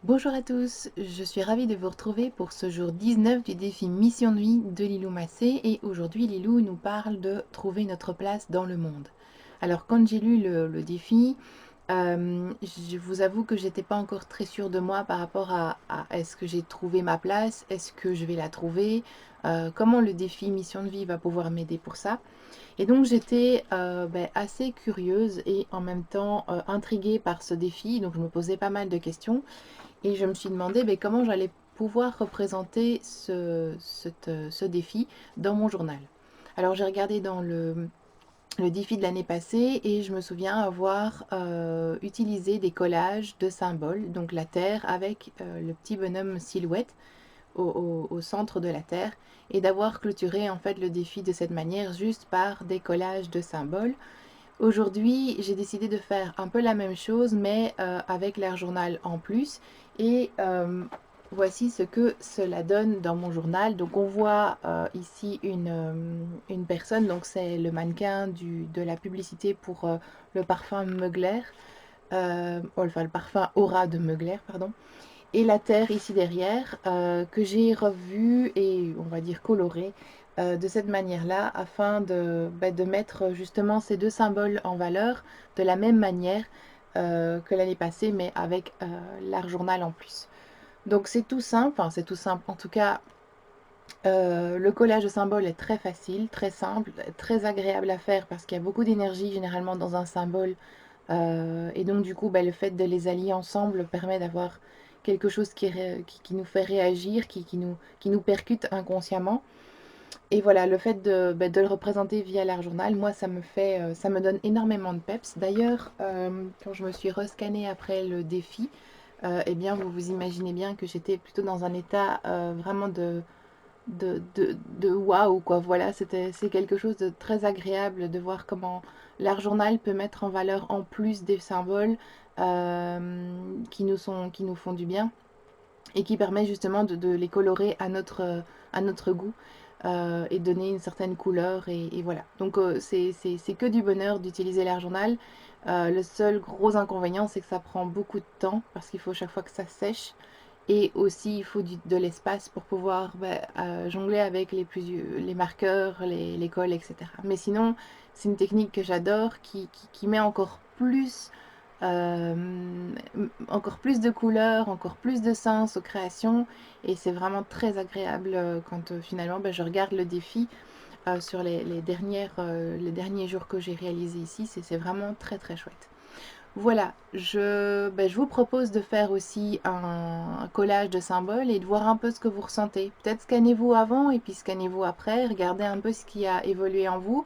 Bonjour à tous, je suis ravie de vous retrouver pour ce jour 19 du défi Mission de vie de Lilou Massé et aujourd'hui Lilou nous parle de trouver notre place dans le monde. Alors quand j'ai lu le défi, je vous avoue que j'étais pas encore très sûre de moi par rapport à est-ce que j'ai trouvé ma place, est-ce que je vais la trouver, comment le défi Mission de vie va pouvoir m'aider pour ça. Et donc j'étais assez curieuse et en même temps intriguée par ce défi, donc je me posais pas mal de questions. Et je me suis demandé comment j'allais pouvoir représenter ce défi dans mon journal. Alors j'ai regardé dans le défi de l'année passée et je me souviens avoir utilisé des collages de symboles, donc la Terre avec le petit bonhomme silhouette au centre de la Terre et d'avoir clôturé en fait le défi de cette manière juste par des collages de symboles. Aujourd'hui, j'ai décidé de faire un peu la même chose, mais avec l'air journal en plus. Et voici ce que cela donne dans mon journal. Donc on voit ici une personne, donc c'est le mannequin de la publicité pour le parfum Mugler, enfin le parfum Aura de Mugler, pardon. Et la terre ici derrière, que j'ai revue et on va dire colorée de cette manière-là, afin de mettre justement ces deux symboles en valeur de la même manière que l'année passée, mais avec l'art journal en plus. Donc c'est tout simple, enfin c'est tout simple, en tout cas le collage de symboles est très facile, très simple, très agréable à faire parce qu'il y a beaucoup d'énergie généralement dans un symbole. Et donc du coup, le fait de les allier ensemble permet d'avoir quelque chose qui nous fait réagir, qui nous percute inconsciemment. Et voilà, le fait de le représenter via l'art journal, moi, ça me donne énormément de peps. D'ailleurs, quand je me suis rescannée après le défi, eh bien, vous vous imaginez bien que j'étais plutôt dans un état vraiment de waouh, quoi. Voilà, c'est quelque chose de très agréable de voir comment l'art journal peut mettre en valeur en plus des symboles qui nous font du bien et qui permet justement de les colorer à notre goût et donner une certaine couleur et voilà. Donc c'est que du bonheur d'utiliser l'art journal. Le seul gros inconvénient, c'est que ça prend beaucoup de temps parce qu'il faut chaque fois que ça sèche. Et aussi, il faut de l'espace pour pouvoir jongler avec les marqueurs, les colles, etc. Mais sinon, c'est une technique que j'adore qui met encore plus de couleurs, encore plus de sens aux créations. Et c'est vraiment très agréable quand finalement je regarde le défi sur les derniers jours que j'ai réalisés ici. C'est vraiment très très chouette. Voilà, je vous propose de faire aussi un collage de symboles et de voir un peu ce que vous ressentez. Peut-être scannez-vous avant et puis scannez-vous après, regardez un peu ce qui a évolué en vous.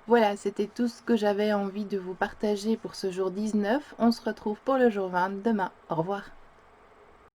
Voilà, c'était tout ce que j'avais envie de vous partager pour ce jour 19. On se retrouve pour le jour 20 demain. Au revoir.